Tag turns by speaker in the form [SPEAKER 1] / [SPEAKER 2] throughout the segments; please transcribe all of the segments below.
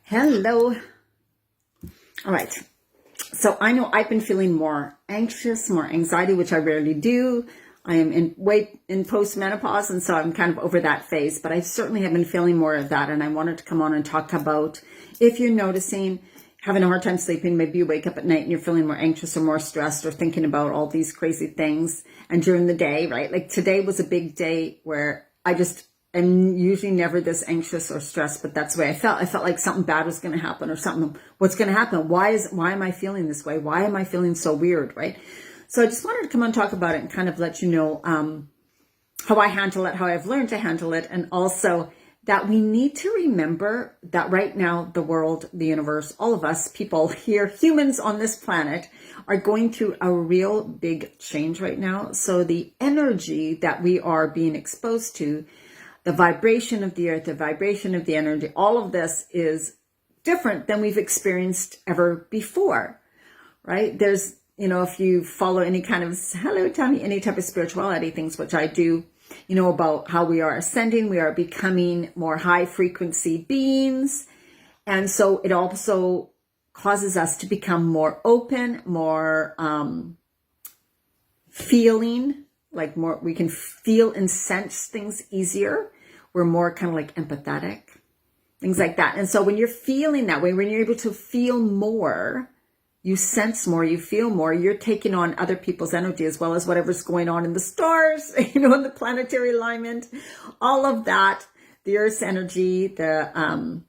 [SPEAKER 1] Hello. All right. So I know I've been feeling more anxious, more anxiety, which I rarely do. I am in post-menopause, and so I'm kind of over that phase, but I certainly have been feeling more of that. And I wanted to come on and talk about if you're noticing having a hard time sleeping, maybe you wake up at night and you're feeling more anxious or more stressed or thinking about all these crazy things. And during the day, right? Like today was a big day where I'm usually never this anxious or stressed, but that's the way I felt. I felt like something bad was going to happen or something. What's going to happen? Why am I feeling this way? Why am I feeling so weird? Right. So I just wanted to come and talk about it and kind of let you know, how I handle it, how I've learned to handle it. And also that we need to remember that right now, the world, the universe, all of us people here, humans on this planet are going through a real big change right now. So the energy that we are being exposed to, the vibration of the earth, the vibration of the energy, all of this is different than we've experienced ever before, right? There's, if you follow any kind of, hello, Tommy, any type of spirituality things, which I do, about how we are ascending, we are becoming more high frequency beings. And so it also causes us to become more open, more feeling, like more, we can feel and sense things easier. We're more kind of like empathetic, things like that. And so when you're feeling that way, when you're able to feel more, you sense more, you feel more, you're taking on other people's energy as well as whatever's going on in the stars, in the planetary alignment, all of that, the Earth's energy, the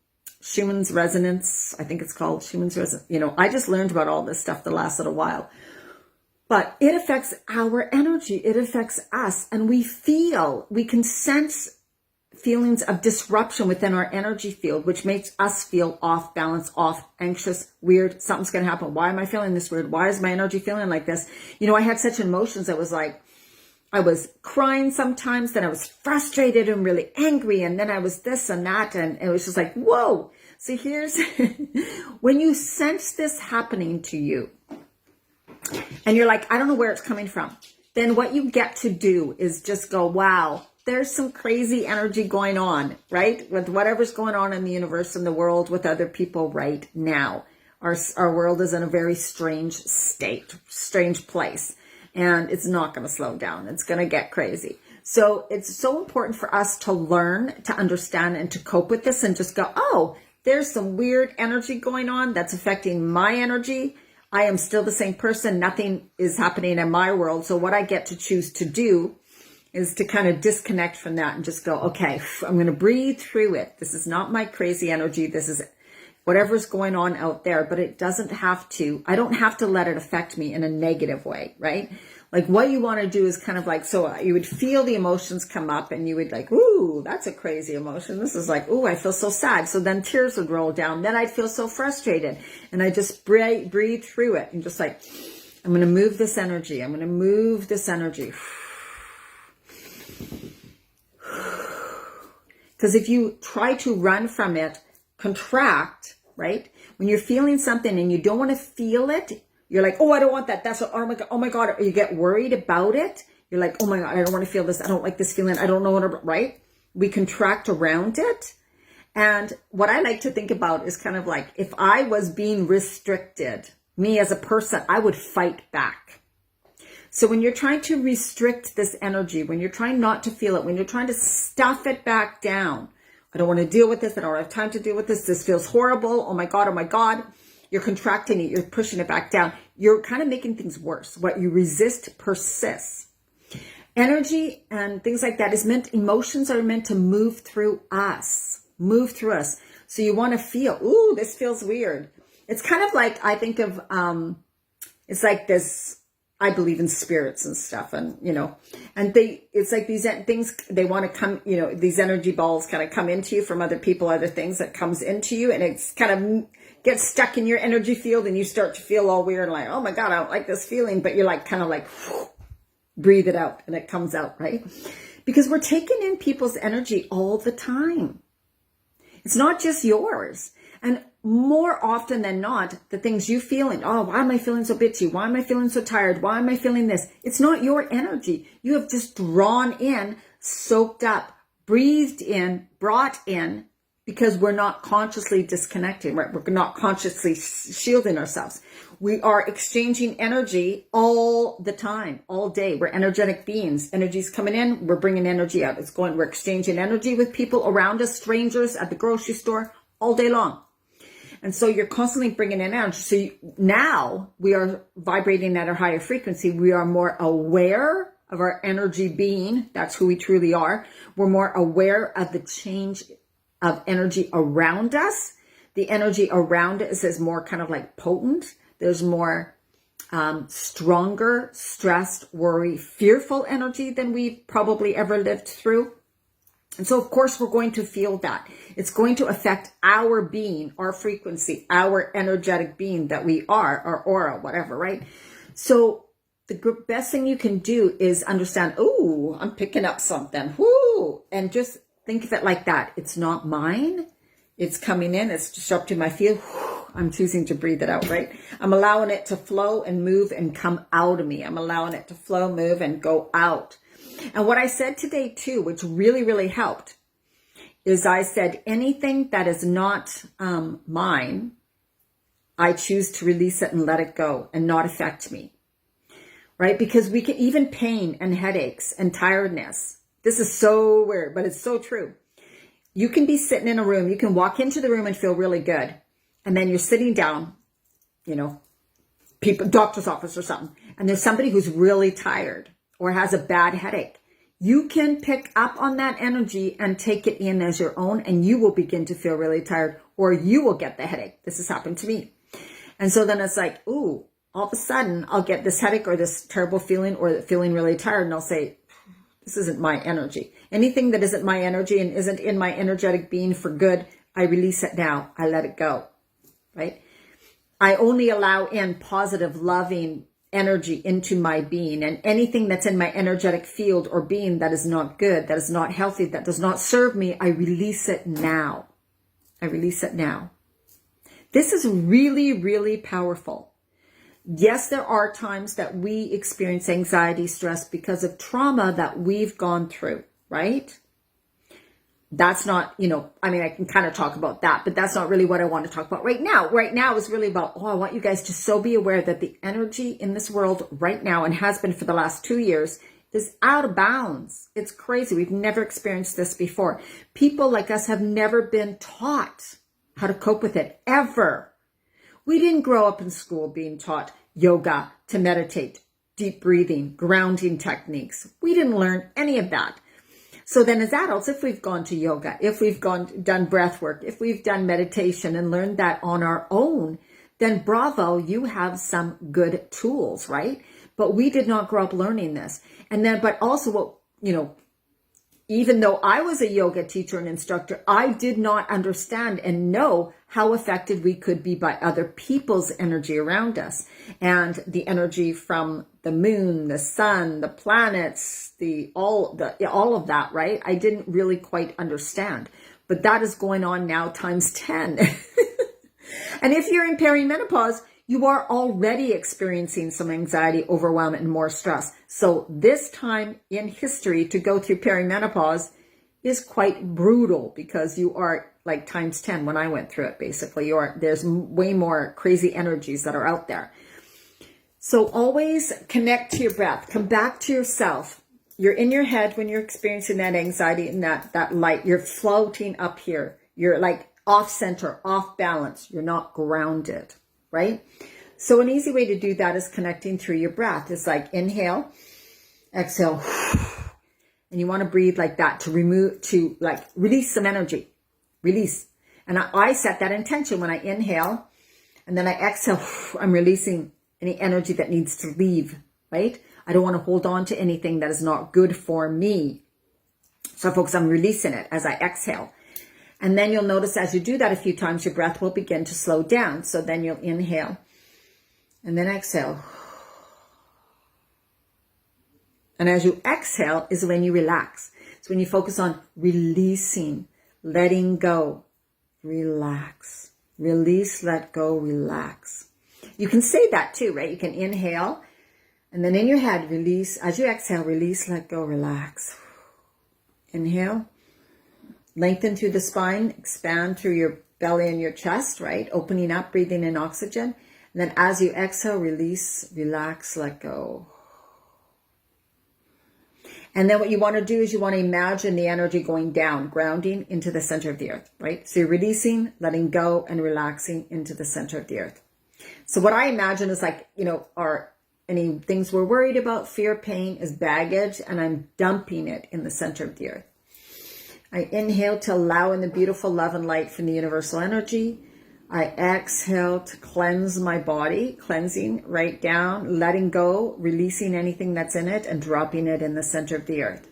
[SPEAKER 1] Schumann's resonance, I think it's called Schumann's resonance. I just learned about all this stuff the last little while. But it affects our energy. It affects us. And we can sense feelings of disruption within our energy field, which makes us feel off balance, off, anxious, weird. Something's going to happen. Why am I feeling this weird? Why is my energy feeling like this? I had such emotions. I was crying sometimes, then I was frustrated and really angry. And then I was this and that. And it was just like, whoa. So here's, when you sense this happening to you, and you're like, I don't know where it's coming from, then what you get to do is just go, wow, there's some crazy energy going on, right? With whatever's going on in the universe and the world with other people right now. Our world is in a very strange state, strange place, and it's not going to slow down. It's going to get crazy. So it's so important for us to learn, to understand, and to cope with this and just go, oh, there's some weird energy going on that's affecting my energy. I am still the same person. Nothing is happening in my world. So what I get to choose to do is to kind of disconnect from that and just go, okay, I'm going to breathe through it. This is not my crazy energy. This is whatever's going on out there, but it doesn't have to, I don't have to let it affect me in a negative way, right? Like what you want to do is kind of like, so you would feel the emotions come up and you would like, ooh, that's a crazy emotion. This is like, ooh, I feel so sad. So then tears would roll down. Then I'd feel so frustrated. And I just breathe through it and just like, I'm going to move this energy. I'm going to move this energy. Because if you try to run from it, contract, right? When you're feeling something and you don't want to feel it, you're like, oh, I don't want that. That's what, oh my God. Or you get worried about it. You're like, oh my God, I don't want to feel this. I don't like this feeling. I don't know what, right? We contract around it. And what I like to think about is kind of like, if I was being restricted, me as a person, I would fight back. So when you're trying to restrict this energy, when you're trying not to feel it, when you're trying to stuff it back down, I don't want to deal with this. I don't have time to deal with this. This feels horrible. Oh my God. Oh my God. You're contracting it. You're pushing it back down. You're kind of making things worse. What you resist persists. Energy and things like that emotions are meant to move through us. So you want to feel, ooh, this feels weird. It's kind of like, I think of, it's like this, I believe in spirits and stuff, and it's like these things, they want to come, these energy balls kind of come into you from other people, other things that comes into you, and it's kind of gets stuck in your energy field, and you start to feel all weird and like, oh my God, I don't like this feeling, but you're like kind of like breathe it out and it comes out, right? Because we're taking in people's energy all the time. It's not just yours. And more often than not, the things you feel, and oh, why am I feeling so bitchy? Why am I feeling so tired? Why am I feeling this? It's not your energy. You have just drawn in, soaked up, breathed in, brought in because we're not consciously disconnecting, right? We're not consciously shielding ourselves. We are exchanging energy all the time, all day. We're energetic beings. Energy's coming in, we're bringing energy out. We're exchanging energy with people around us, strangers at the grocery store, all day long. And so you're constantly bringing in energy. So now we are vibrating at a higher frequency. We are more aware of our energy being. That's who we truly are. We're more aware of the change of energy around us. The energy around us is more kind of like potent. There's more stronger, stressed, worry, fearful energy than we've probably ever lived through. And so, of course, we're going to feel that. It's going to affect our being, our frequency, our energetic being that we are, our aura, whatever, right? So the best thing you can do is understand, oh, I'm picking up something, whoo, and just think of it like that. It's not mine. It's coming in. It's disrupting my field. I'm choosing to breathe it out, right? I'm allowing it to flow and move and come out of me. I'm allowing it to flow, move, and go out. And what I said today too, which really, really helped, is I said, anything that is not mine, I choose to release it and let it go and not affect me, right? Because we can, even pain and headaches and tiredness. This is so weird, but it's so true. You can be sitting in a room. You can walk into the room and feel really good. And then you're sitting down, doctor's office or something. And there's somebody who's really tired or has a bad headache. You can pick up on that energy and take it in as your own, and you will begin to feel really tired, or you will get the headache. This has happened to me. And so then it's like, ooh, all of a sudden I'll get this headache or this terrible feeling or feeling really tired. And I'll say, this isn't my energy. Anything that isn't my energy and isn't in my energetic being for good, I release it now. I let it go, right? I only allow in positive, loving energy into my being, and anything that's in my energetic field or being that is not good, that is not healthy, that does not serve me, I release it now. I release it now. This is really, really powerful. Yes, there are times that we experience anxiety, stress because of trauma that we've gone through, right? That's not, I can kind of talk about that, but that's not really what I want to talk about right now. Right now is really about, I want you guys to so be aware that the energy in this world right now, and has been for the last 2 years, is out of bounds. It's crazy. We've never experienced this before. People like us have never been taught how to cope with it, ever. We didn't grow up in school being taught yoga, to meditate, deep breathing, grounding techniques. We didn't learn any of that. So then as adults, if we've gone to yoga, if we've done breath work, if we've done meditation and learned that on our own, then bravo, you have some good tools, right? But we did not grow up learning this. And then, but also even though I was a yoga teacher and instructor, I did not understand and know how affected we could be by other people's energy around us, and the energy from the moon, the sun, the planets, all of that, right? I didn't really quite understand, but that is going on now times 10. And if you're in perimenopause, you are already experiencing some anxiety, overwhelm, and more stress. So this time in history to go through perimenopause is quite brutal, because you are like times 10 when I went through it, basically. There's way more crazy energies that are out there. So always connect to your breath. Come back to yourself. You're in your head when you're experiencing that anxiety and that light. You're floating up here. You're like off center, off balance. You're not grounded, right? So an easy way to do that is connecting through your breath. It's like inhale, exhale, and you want to breathe like that to release some energy, release. And I set that intention when I inhale, and then I exhale, I'm releasing any energy that needs to leave, right? I don't want to hold on to anything that is not good for me. So folks, I'm releasing it as I exhale. And then you'll notice as you do that a few times, your breath will begin to slow down. So then you'll inhale and then exhale. And as you exhale is when you relax. It's when you focus on releasing, letting go, relax, release, let go, relax. You can say that too, right? You can inhale and then in your head, release. As you exhale, release, let go, relax. Inhale, Lengthen through the spine, expand through your belly and your chest, right? Opening up, breathing in oxygen. And then as you exhale, release, relax, let go. And then what you want to do is you want to imagine the energy going down, grounding into the center of the earth, right? So you're releasing, letting go, and relaxing into the center of the earth. So what I imagine is like, are any things we're worried about, fear, pain is baggage, and I'm dumping it in the center of the earth. I inhale to allow in the beautiful love and light from the universal energy. I exhale to cleanse my body, cleansing right down, letting go, releasing anything that's in it and dropping it in the center of the earth.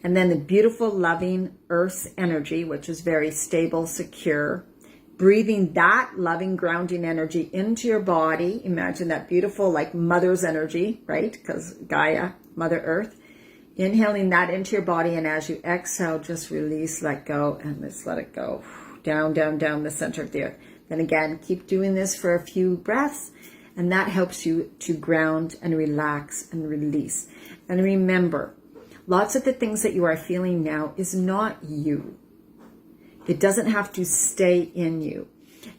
[SPEAKER 1] And then the beautiful loving earth's energy, which is very stable, secure, breathing that loving grounding energy into your body. Imagine that beautiful like mother's energy, right? Because Gaia, Mother Earth. Inhaling that into your body, and as you exhale, just release, let go, and just let it go. Down, down, down the center of the earth. Then again, keep doing this for a few breaths, and that helps you to ground and relax and release. And remember, lots of the things that you are feeling now is not you. It doesn't have to stay in you.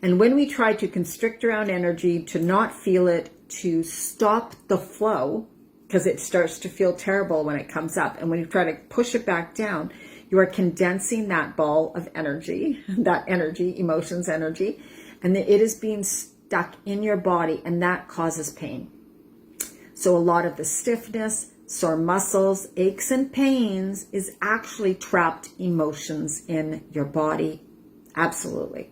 [SPEAKER 1] And when we try to constrict around energy, to not feel it, to stop the flow, because it starts to feel terrible when it comes up. And when you try to push it back down, you are condensing that ball of energy, that energy, emotions energy, and it is being stuck in your body, and that causes pain. So a lot of the stiffness, sore muscles, aches and pains is actually trapped emotions in your body. Absolutely.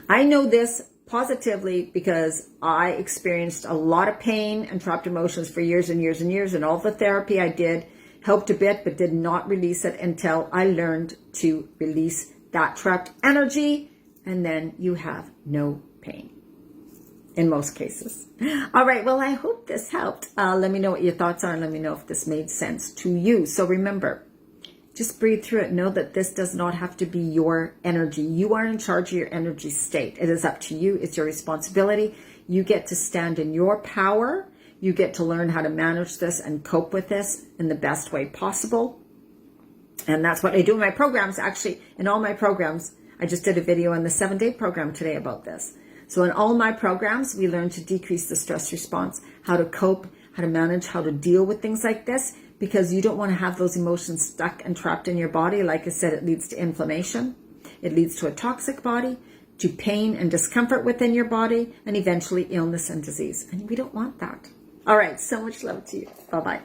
[SPEAKER 1] I know this positively because I experienced a lot of pain and trapped emotions for years and years and years, and all the therapy I did helped a bit, but did not release it until I learned to release that trapped energy, and then you have no pain in most cases. All right, well, I hope this helped. Let me know what your thoughts are, and let me know if this made sense to you. So remember, just breathe through it. Know that this does not have to be your energy. You are in charge of your energy state. It is up to you. It's your responsibility. You get to stand in your power. You get to learn how to manage this and cope with this in the best way possible. And that's what I do in my programs. Actually, in all my programs, I just did a video in the 7-day program today about this. So in all my programs, we learn to decrease the stress response, how to cope, how to manage, how to deal with things like this, because you don't want to have those emotions stuck and trapped in your body. Like I said, it leads to inflammation. It leads to a toxic body, to pain and discomfort within your body, and eventually illness and disease. And we don't want that. All right, so much love to you. Bye-bye.